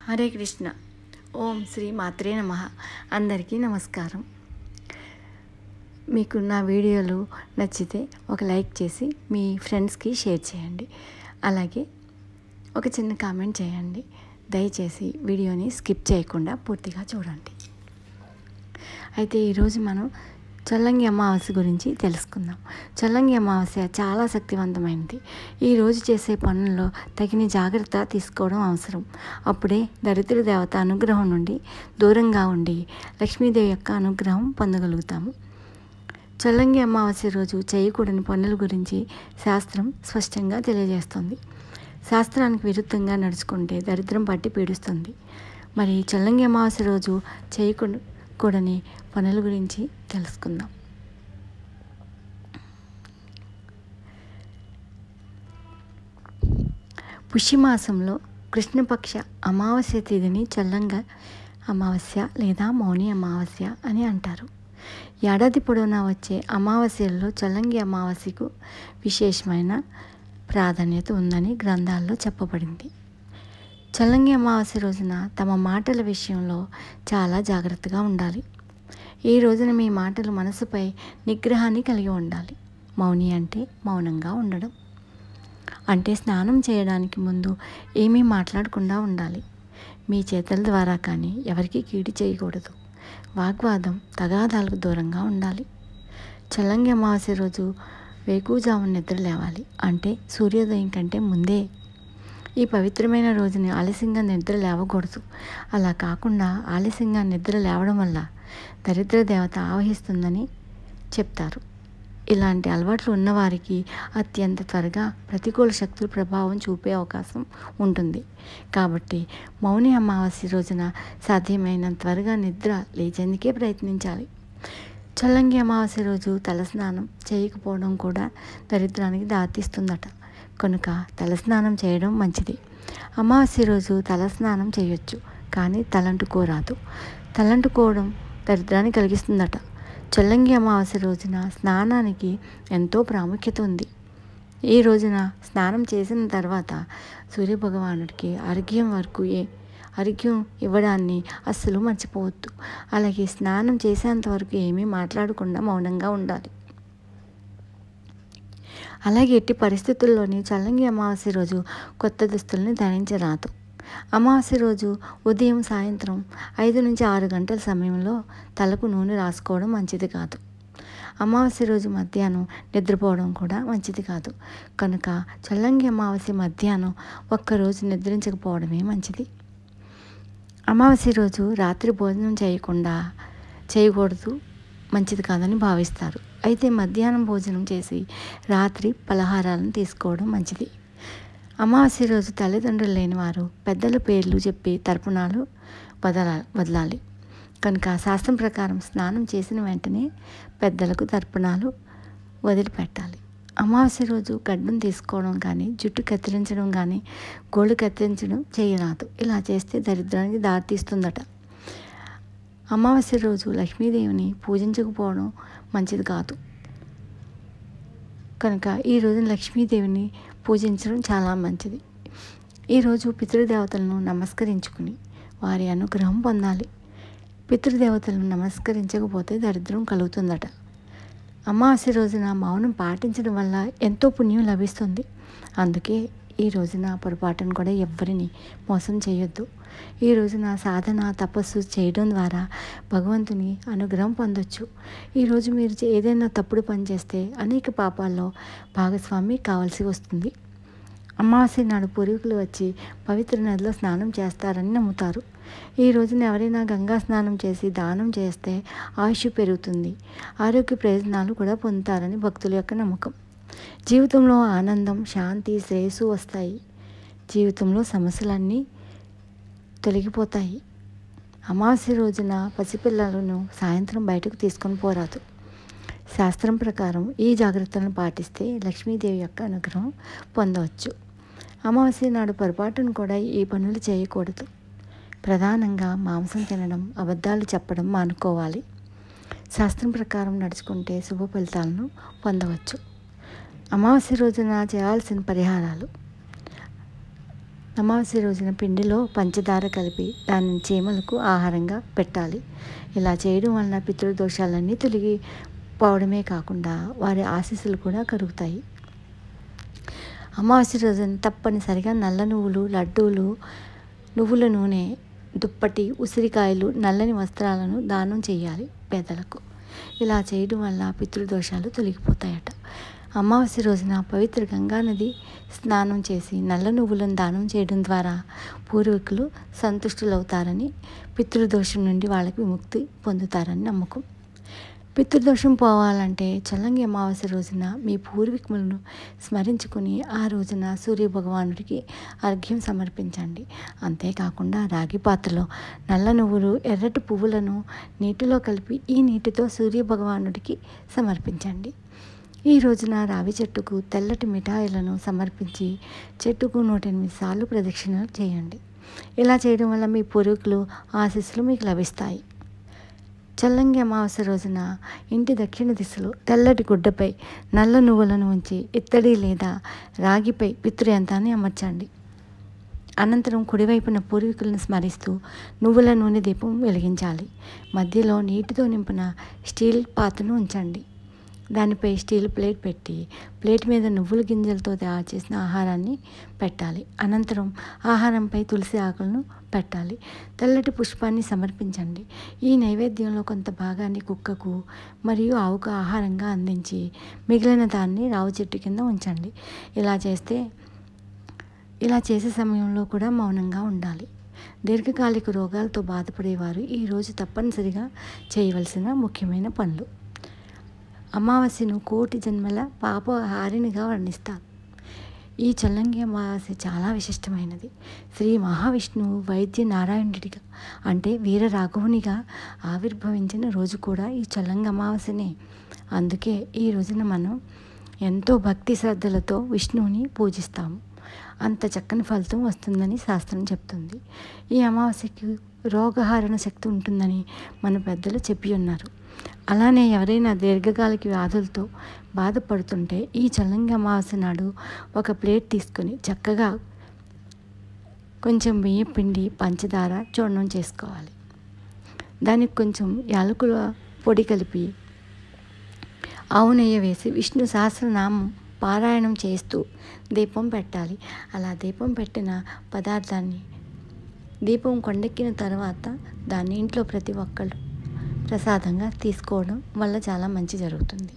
హరే కృష్ణ. ఓం శ్రీ మాత్రే నమః. అందరికీ నమస్కారం. మీకు నా వీడియోలు నచ్చితే ఒక లైక్ చేసి మీ ఫ్రెండ్స్కి షేర్ చేయండి. అలాగే ఒక చిన్న కామెంట్ చేయండి. దయచేసి వీడియోని స్కిప్ చేయకుండా పూర్తిగా చూడండి. అయితే ఈరోజు మనం చల్లంగి అమావాస్య గురించి తెలుసుకుందాం. చల్లంగి అమావాస్య చాలా శక్తివంతమైనది. ఈరోజు చేసే పనుల్లో తగిన జాగ్రత్త తీసుకోవడం అవసరం. అప్పుడే దరిద్ర దేవత అనుగ్రహం నుండి దూరంగా ఉండి లక్ష్మీదేవి యొక్క అనుగ్రహం పొందగలుగుతాము. చల్లంగి అమావాస్య రోజు చేయకూడని పనుల గురించి శాస్త్రం స్పష్టంగా తెలియజేస్తుంది. శాస్త్రానికి విరుద్ధంగా నడుచుకుంటే దరిద్రం పట్టి పీడిస్తుంది. మరి చల్లంగి అమావాస్య రోజు చేయకూడని పనుల గురించి తెలుసుకుందాం. పుష్యమాసంలో కృష్ణపక్ష అమావాస్య తిథిని చల్లంగి అమావాస్య లేదా మౌని అమావాస్య అని అంటారు. ఏడాది పొడవునా వచ్చే అమావాస్యల్లో చల్లంగి అమావాస్యకు విశేషమైన ప్రాధాన్యత ఉందని గ్రంథాల్లో చెప్పబడింది. చల్లంగి అమావాస్య రోజున తమ మాటల విషయంలో చాలా జాగ్రత్తగా ఉండాలి. ఈ రోజున మీ మాటలు మనసుపై నిగ్రహాన్ని కలిగి ఉండాలి. మౌని అంటే మౌనంగా ఉండడం. అంటే స్నానం చేయడానికి ముందు ఏమీ మాట్లాడకుండా ఉండాలి. మీ చేతుల ద్వారా కానీ ఎవరికీ కీడు చేయకూడదు. వాగ్వాదం తగాదాలకు దూరంగా ఉండాలి. చల్లంగి అమావాస్య రోజు వేకువజామున నిద్ర లేవాలి. అంటే సూర్యోదయం కంటే ముందే. ఈ పవిత్రమైన రోజుని ఆలస్యంగా నిద్ర లేవకూడదు. అలా కాకుండా ఆలస్యంగా నిద్ర లేవడం వల్ల దరిద్ర దేవత ఆవహిస్తుందని చెప్తారు. ఇలాంటి అలవాట్లు ఉన్నవారికి అత్యంత త్వరగా ప్రతికూల శక్తుల ప్రభావం చూపే అవకాశం ఉంటుంది. కాబట్టి మౌని అమావాస్య రోజున సాధ్యమైనంత త్వరగా నిద్ర లేచేందుకే ప్రయత్నించాలి. చల్లంగి అమావాస్య రోజు తలస్నానం చేయకపోవడం కూడా దరిద్రానికి దారితీస్తుందట. కనుక తలస్నానం చేయడం మంచిది. అమావాస్య రోజు తలస్నానం చేయొచ్చు, కానీ తలంటుకోరాదు. తలంటుకోవడం దరిద్రాన్ని కలిగిస్తుందట. చల్లంగి అమావాస్య రోజున స్నానానికి ఎంతో ప్రాముఖ్యత ఉంది. ఈ రోజున స్నానం చేసిన తర్వాత సూర్యభగవానుడికి అర్ఘ్యం ఇవ్వడాన్ని అస్సలు మర్చిపోవద్దు. అలాగే స్నానం చేసేంత వరకు ఏమీ మాట్లాడకుండా మౌనంగా ఉండాలి. అలాగే ఎట్టి పరిస్థితుల్లోని చల్లంగి అమావాస్య రోజు కొత్త దుస్తుల్ని ధరించరాదు. అమావాస్య రోజు ఉదయం సాయంత్రం 5 నుంచి 6 గంటల సమయంలో తలకు నూనె రాసుకోవడం మంచిది కాదు. అమావాస్య రోజు మధ్యాహ్నం నిద్రపోవడం కూడా మంచిది కాదు. కనుక చల్లంగి అమావాస్య మధ్యాహ్నం ఒక్కరోజు నిద్రించకపోవడమే మంచిది. అమావాస్య రోజు రాత్రి భోజనం చేయకూడదు, మంచిది కాదని భావిస్తారు. అయితే మధ్యాహ్నం భోజనం చేసి రాత్రి పలహారాలను తీసుకోవడం మంచిది. అమావాస్య రోజు తల్లిదండ్రులు లేని వారు పెద్దల పేర్లు చెప్పి తర్పణాలు వదలాలి. కనుక శాస్త్రం ప్రకారం స్నానం చేసిన వెంటనే పెద్దలకు తర్పణాలు వదిలిపెట్టాలి. అమావాస్య రోజు గడ్డం తీసుకోవడం కానీ, జుట్టు కత్తిరించడం కానీ, గోళ్ళు కత్తిరించడం చేయరాదు. ఇలా చేస్తే దరిద్రానికి దారితీస్తుందట. అమావాస్య రోజు లక్ష్మీదేవిని పూజించకపోవడం మంచిది కాదు. కనుక ఈ రోజున లక్ష్మీదేవిని పూజించడం చాలా మంచిది. ఈరోజు పితృదేవతలను నమస్కరించుకుని వారి అనుగ్రహం పొందాలి. పితృదేవతలను నమస్కరించకపోతే దరిద్రం కలుగుతుందట. అమావాస్య రోజున మౌనం పాటించడం వల్ల ఎంతో పుణ్యం లభిస్తుంది. అందుకే ఈ రోజున పొరపాటును కూడా ఎవ్వరిని మోసం చేయొద్దు. ఈ రోజున సాధన తపస్సు చేయడం ద్వారా భగవంతుని అనుగ్రహం పొందొచ్చు. ఈరోజు మీరు ఏదైనా తప్పుడు పని చేస్తే అనేక పాపాల్లో భాగస్వామి కావాల్సి వస్తుంది. అమావాస్య నాడు పూర్వీకులు వచ్చి పవిత్ర నదిలో స్నానం చేస్తారని నమ్ముతారు. ఈ రోజున ఎవరైనా గంగా స్నానం చేసి దానం చేస్తే ఆయుష్ పెరుగుతుంది, ఆరోగ్య ప్రయోజనాలు కూడా పొందుతారని భక్తుల యొక్క నమ్మకం. జీవితంలో ఆనందం, శాంతి, శ్రేయస్సు వస్తాయి. జీవితంలో సమస్యలన్నీ తొలగిపోతాయి. అమావాస్య రోజున పసిపిల్లలను సాయంత్రం బయటకు తీసుకొని పోరాదు. శాస్త్రం ప్రకారం ఈ జాగ్రత్తలను పాటిస్తే లక్ష్మీదేవి యొక్క అనుగ్రహం పొందవచ్చు. అమావాస్య నాడు పొరపాటును కూడా ఈ పనులు చేయకూడదు. ప్రధానంగా మాంసం తినడం, అబద్ధాలు చెప్పడం మానుకోవాలి. శాస్త్రం ప్రకారం నడుచుకుంటే శుభ ఫలితాలను పొందవచ్చు. అమావాస్య రోజున చేయాల్సిన పరిహారాలు: అమావాస్య రోజున పిండిలో పంచదార కలిపి దానిని చీమలకు ఆహారంగా పెట్టాలి. ఇలా చేయడం వలన పితృదోషాలన్నీ తొలగిపోవడమే కాకుండా వారి ఆశీస్సులు కూడా కలుగుతాయి. అమావాస్య రోజున తప్పనిసరిగా నల్ల నువ్వులు, లడ్డూలు, నువ్వుల నూనె, దుప్పటి, ఉసిరికాయలు, నల్లని వస్త్రాలను దానం చేయాలి పేదలకు. ఇలా చేయడం వల్ల పితృదోషాలు తొలగిపోతాయట. అమావాస్య రోజున పవిత్ర గంగానది స్నానం చేసి నల్ల నువ్వులను దానం చేయడం ద్వారా పూర్వీకులు సంతుష్టులవుతారని, పితృదోషం నుండి వాళ్ళకి విముక్తి పొందుతారని నమ్మకం. పితృదోషం పోవాలంటే చల్లంగి అమావాస్య రోజున మీ పూర్వీకులను స్మరించుకుని ఆ రోజున సూర్యభగవానుడికి అర్ఘ్యం సమర్పించండి. అంతేకాకుండా రాగి పాత్రలో నల్ల నువ్వులు, ఎర్రటి పువ్వులను నీటిలో కలిపి ఈ నీటితో సూర్యభగవానుడికి సమర్పించండి. ఈ రోజున రావి చెట్టుకు తెల్లటి మిఠాయిలను సమర్పించి చెట్టుకు 108 సార్లు ప్రదక్షిణలు చేయండి. ఇలా చేయడం వల్ల మీ పూర్వీకులు ఆశీస్సులు మీకు లభిస్తాయి. చల్లంగి అమావాస్య రోజున ఇంటి దక్షిణ దిశలో తెల్లటి గుడ్డపై నల్ల నువ్వులను ఉంచి ఇత్తడి లేదా రాగిపై పితృయంత్రాన్ని అమర్చండి. అనంతరం కుడివైపున పూర్వీకులను స్మరిస్తూ నువ్వుల నూనె దీపం వెలిగించాలి. మధ్యలో నీటితో నింపిన స్టీల్ పాత్రను ఉంచండి. దానిపై స్టీల్ ప్లేట్ పెట్టి ప్లేట్ మీద నువ్వుల గింజలతో తయారు చేసిన ఆహారాన్ని పెట్టాలి. అనంతరం ఆహారంపై తులసి ఆకులను పెట్టాలి. తెల్లటి పుష్పాన్ని సమర్పించండి. ఈ నైవేద్యంలో కొంత భాగాన్ని కుక్కకు మరియు ఆవుకు ఆహారంగా అందించి మిగిలిన దాన్ని రావి చెట్టు కింద ఉంచండి. ఇలా చేసే సమయంలో కూడా మౌనంగా ఉండాలి. దీర్ఘకాలిక రోగాలతో బాధపడేవారు ఈరోజు తప్పనిసరిగా చేయవలసిన ముఖ్యమైన పనులు. అమావాస్యను 1,000,000 జన్మల పాపహారిణిగా వర్ణిస్తారు. ఈ చల్లంగి అమావాస్య చాలా విశిష్టమైనది. శ్రీ మహావిష్ణువు వైద్య నారాయణుడిగా అంటే వీర రాఘవునిగా ఆవిర్భవించిన రోజు కూడా ఈ చల్లంగి అమావాస్యనే. అందుకే ఈ రోజున మనం ఎంతో భక్తి శ్రద్ధలతో విష్ణువుని పూజిస్తాము. అంత చక్కని ఫలితం వస్తుందని శాస్త్రం చెప్తుంది. ఈ అమావాస్యకి రోగహారణ శక్తి ఉంటుందని మన పెద్దలు చెప్పి ఉన్నారు. అలానే ఎవరైనా దీర్ఘకాలిక వ్యాధులతో బాధపడుతుంటే ఈ చల్లంగి అమావాస్య నాడు ఒక ప్లేట్ తీసుకొని చక్కగా కొంచెం బియ్యం పిండి, పంచదార చూర్ణం చేసుకోవాలి. దానికి కొంచెం యాలకుల పొడి కలిపి ఆవు నెయ్యి వేసి విష్ణు సహస్రనామం పారాయణం చేస్తూ దీపం పెట్టాలి. అలా దీపం పెట్టిన పదార్థాన్ని దీపం కొండెక్కిన తర్వాత దాన్ని ఇంట్లో ప్రతి ఒక్కళ్ళు ప్రసాదంగా తీసుకోవడం వల్ల చాలా మంచి జరుగుతుంది.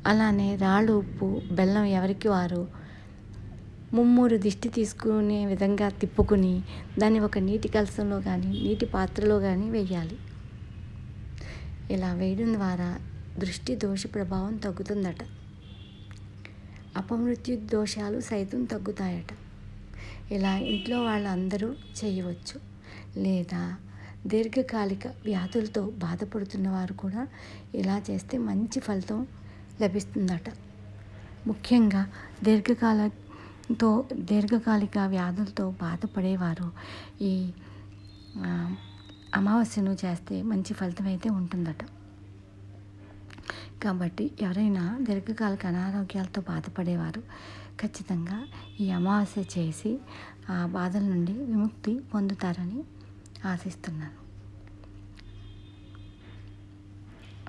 అలానే రాళ్ళు, ఉప్పు, బెల్లం ఎవరికి వారు 3 దిష్టి తీసుకునే విధంగా తిప్పుకుని దాన్ని ఒక నీటి కలసంలో కానీ నీటి పాత్రలో కానీ వేయాలి. ఇలా వేయడం ద్వారా దృష్టి దోష ప్రభావం తగ్గుతుందట. అపమృత్యు దోషాలు సైతం తగ్గుతాయట. ఇలా ఇంట్లో వాళ్ళందరూ చేయవచ్చు. లేదా దీర్ఘకాలిక వ్యాధులతో బాధపడుతున్న వారు కూడా ఇలా చేస్తే మంచి ఫలితం లభిస్తుందట. ముఖ్యంగా దీర్ఘకాలిక వ్యాధులతో బాధపడేవారు ఈ అమావాస్యను చేస్తే మంచి ఫలితం అయితే ఉంటుందట. కాబట్టి ఎవరైనా దీర్ఘకాలిక అనారోగ్యాలతో బాధపడేవారు ఖచ్చితంగా ఈ అమావాస్య చేసి ఆ బాధల నుండి విముక్తి పొందుతారని ఆశిస్తున్నాను.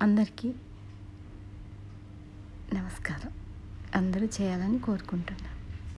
అందరికీ నమస్కారం. అందరూ చేయాలని కోరుకుంటున్నాను.